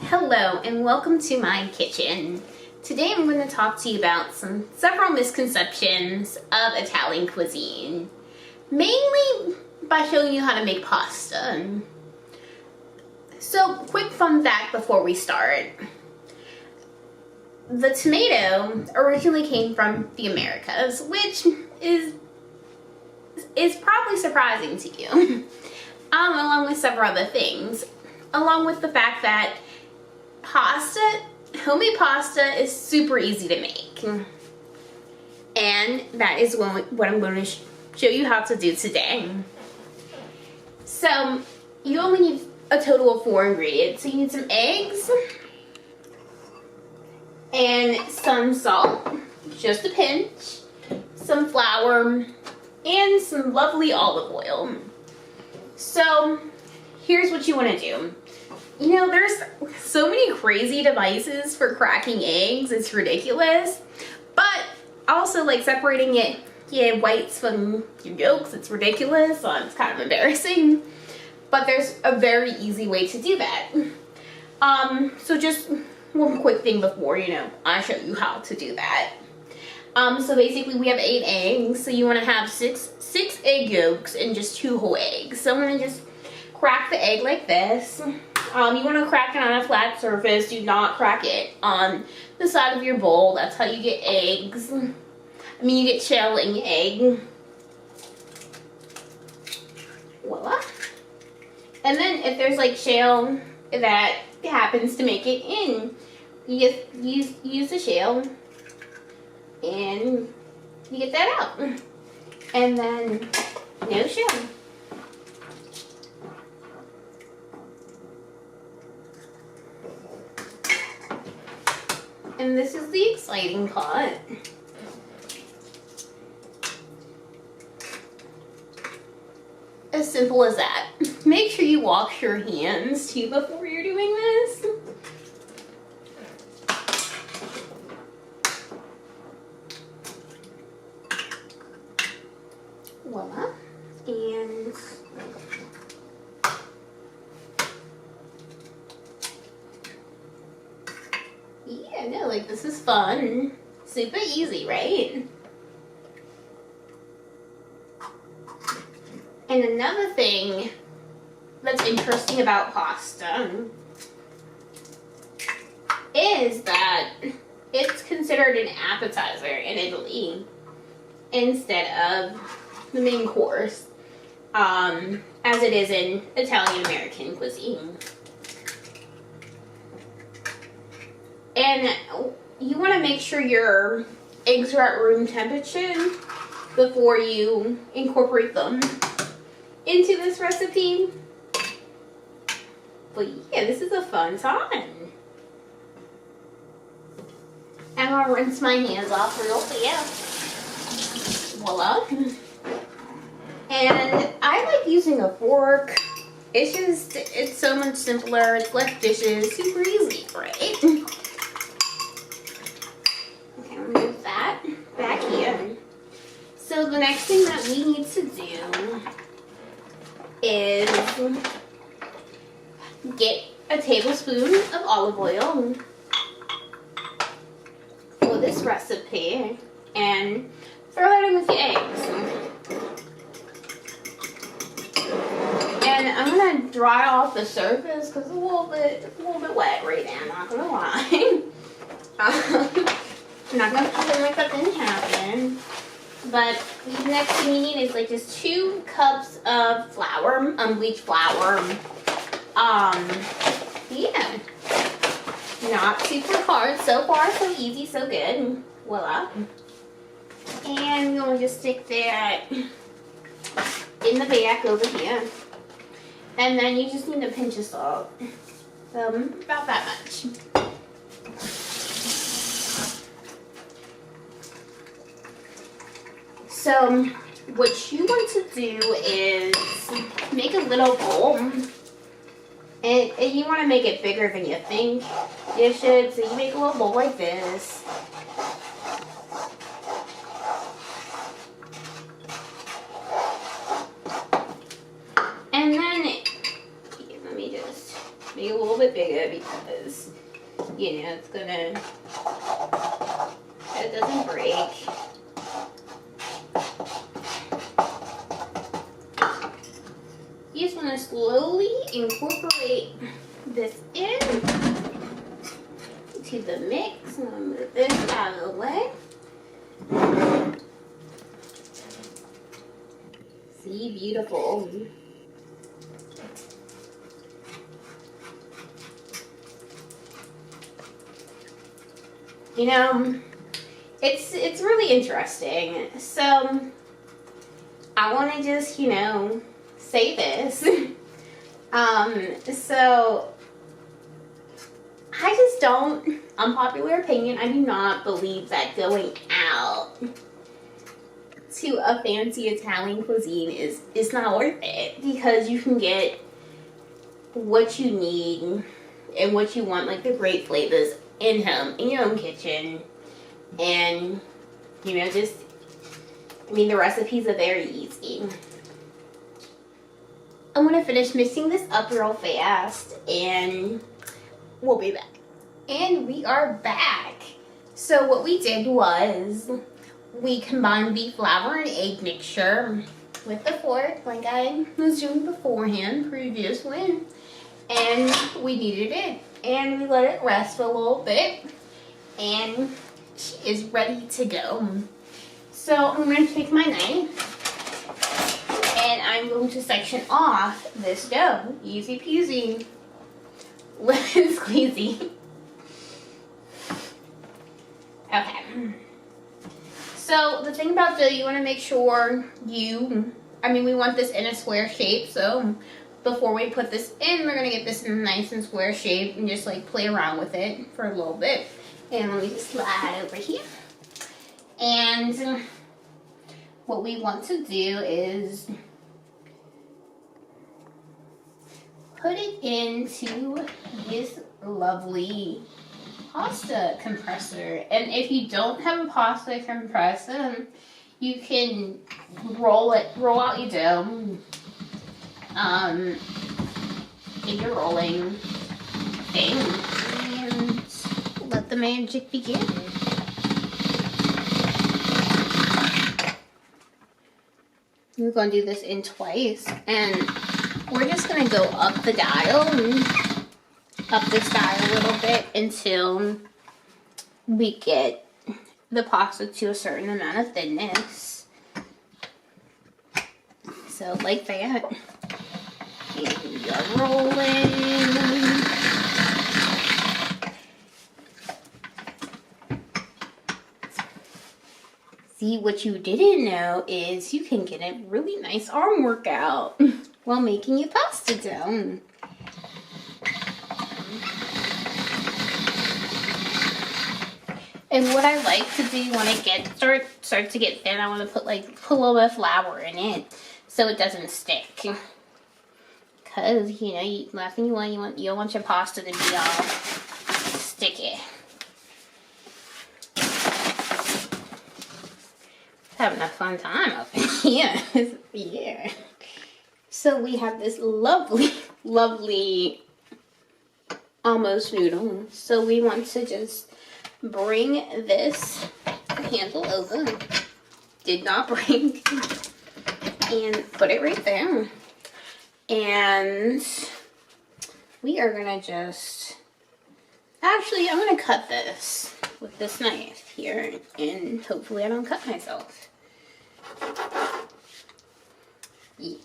Hello and welcome to my kitchen. Today I'm going to talk to you about several misconceptions of Italian cuisine. Mainly by showing you how to make pasta. So, quick fun fact before we start. The tomato originally came from the Americas, which is probably surprising to you. Along with several other things. Along with the fact that homemade pasta is super easy to make. And that is what I'm going to show you how to do today. So, you only need a total of 4 ingredients. So you need some eggs and some salt, just a pinch, some flour, and some lovely olive oil. So, here's what you want to do. You know, there's so many crazy devices for cracking eggs, it's ridiculous. But also, like, separating whites from your yolks, it's ridiculous, so it's kind of embarrassing. But there's a very easy way to do that. So just one quick thing before, I show you how to do that. So basically we have 8 eggs, so you want to have six egg yolks and just 2 whole eggs. So I'm going to just crack the egg like this. You want to crack it on a flat surface. Do not crack it on the side of your bowl. That's how you get eggs. You get shell in your egg. Voila. And then if there's like shell that happens to make it in, you just use the shell and you get that out. And then no shell. And this is the exciting part. As simple as that. Make sure you wash your hands too before you're doing this. Voila. And yeah, no, like this is fun. Super easy, right? And another thing that's interesting about pasta is that it's considered an appetizer in Italy instead of the main course, as it is in Italian American cuisine. And you want to make sure your eggs are at room temperature before you incorporate them into this recipe. But yeah, this is a fun time. I'm gonna rinse my hands off real fast. Voila. And I like using a fork. It's so much simpler. It's less dishes. Super easy, right? Okay, I'll move that back here. So the next thing that we need to do is get a tablespoon of olive oil for this recipe and throw that in with your eggs. And I'm gonna dry off the surface because it's a little bit wet right now, not gonna lie. I'm not gonna pretend like that didn't happen. But the next thing you need is like just 2 cups of flour, unbleached flour. Yeah. Not super hard. So far, so easy, so good. Voila. And you're gonna just stick that in the bag over here. And then you just need a pinch of salt. About that much. So, what you want to do is make a little bowl. And you want to make it bigger than you think you should. So you make a little bowl like this. And then, let me just make it a little bit bigger because, you know, it's gonna, it doesn't break. You just want to slowly incorporate this in to the mix. I'm gonna move this out of the way. See, beautiful. You know, it's really interesting. So I want to just, you know, say this. So I just don't, unpopular opinion, I do not believe that going out to a fancy Italian cuisine is not worth it, because you can get what you need and what you want, like the great flavors in home, in your own kitchen. And, you know, just, I mean, the recipes are very easy. I'm gonna finish mixing this up real fast and we'll be back. And we are back. So what we did was we combined the flour and egg mixture with the fork, like I was doing beforehand, previously. And we kneaded it. And we let it rest for a little bit. And she is ready to go. So I'm going to take my knife. And I'm going to section off this dough. Easy peasy. Lemon squeezy. Okay. So the thing about dough, you want to make sure we want this in a square shape. So before we put this in, we're going to get this in a nice and square shape and just like play around with it for a little bit. And let me just slide over here. And what we want to do is put it into this lovely pasta compressor. And if you don't have a pasta compressor, you can roll out your dough in your rolling thing and let the magic begin. We're going to do this in twice, and we're just going to go up this dial a little bit until we get the pasta to a certain amount of thinness. So like that. And we are rolling. See, what you didn't know is you can get a really nice arm workout while making your pasta dough. And what I like to do when it starts to get thin, I want to put a little bit of flour in it so it doesn't stick. Because, you know, last thing you don't want your pasta to be all sticky. Having a fun time up in here. Yeah. So we have this lovely, lovely almost noodle. So we want to just bring this handle over. Did not break. And put it right there. And we are going to just... Actually, I'm going to cut this with this knife here. And hopefully I don't cut myself. Yeah,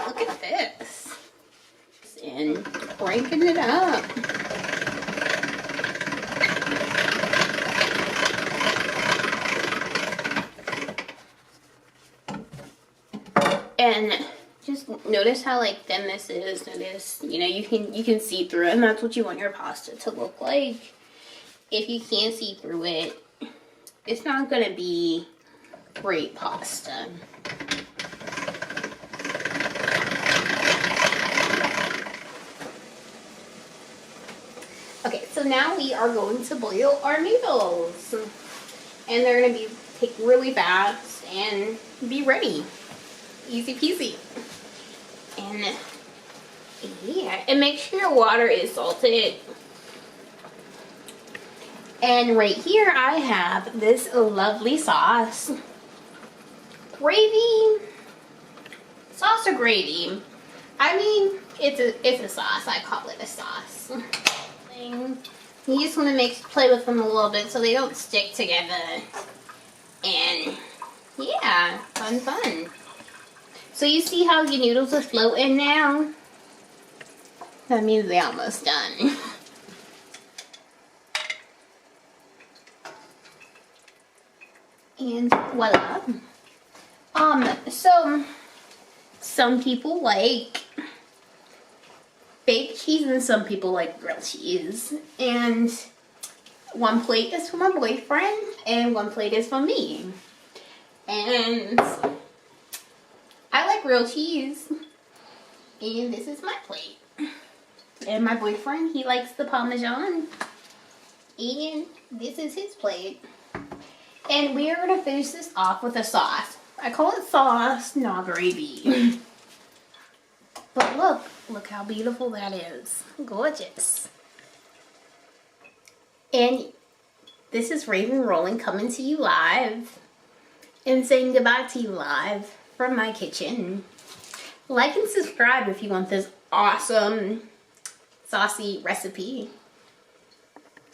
look at this. And cranking it up. And just notice how thin this is. Notice, you know, you can see through it, and that's what you want your pasta to look like. If you can't see through it, it's not going to be great pasta. Okay, so now we are going to boil our noodles. And they're going to take really fast and be ready. Easy peasy. And Yeah, and make sure your water is salted. And right here I have this lovely sauce. Gravy. Sauce or gravy? I mean, it's a sauce. I call it a sauce. You just want to play with them a little bit so they don't stick together. And yeah, fun. So you see how your noodles are floating now? That means they're almost done. And voila. So some people like baked cheese and some people like grilled cheese. And one plate is for my boyfriend and one plate is for me. And I like grilled cheese. And this is my plate. And my boyfriend, he likes the Parmesan. And this is his plate. And we are going to finish this off with a sauce. I call it sauce, not gravy. But look how beautiful that is. Gorgeous. And this is Raven Rolling coming to you live. And saying goodbye to you live from my kitchen. Like and subscribe if you want this awesome saucy recipe.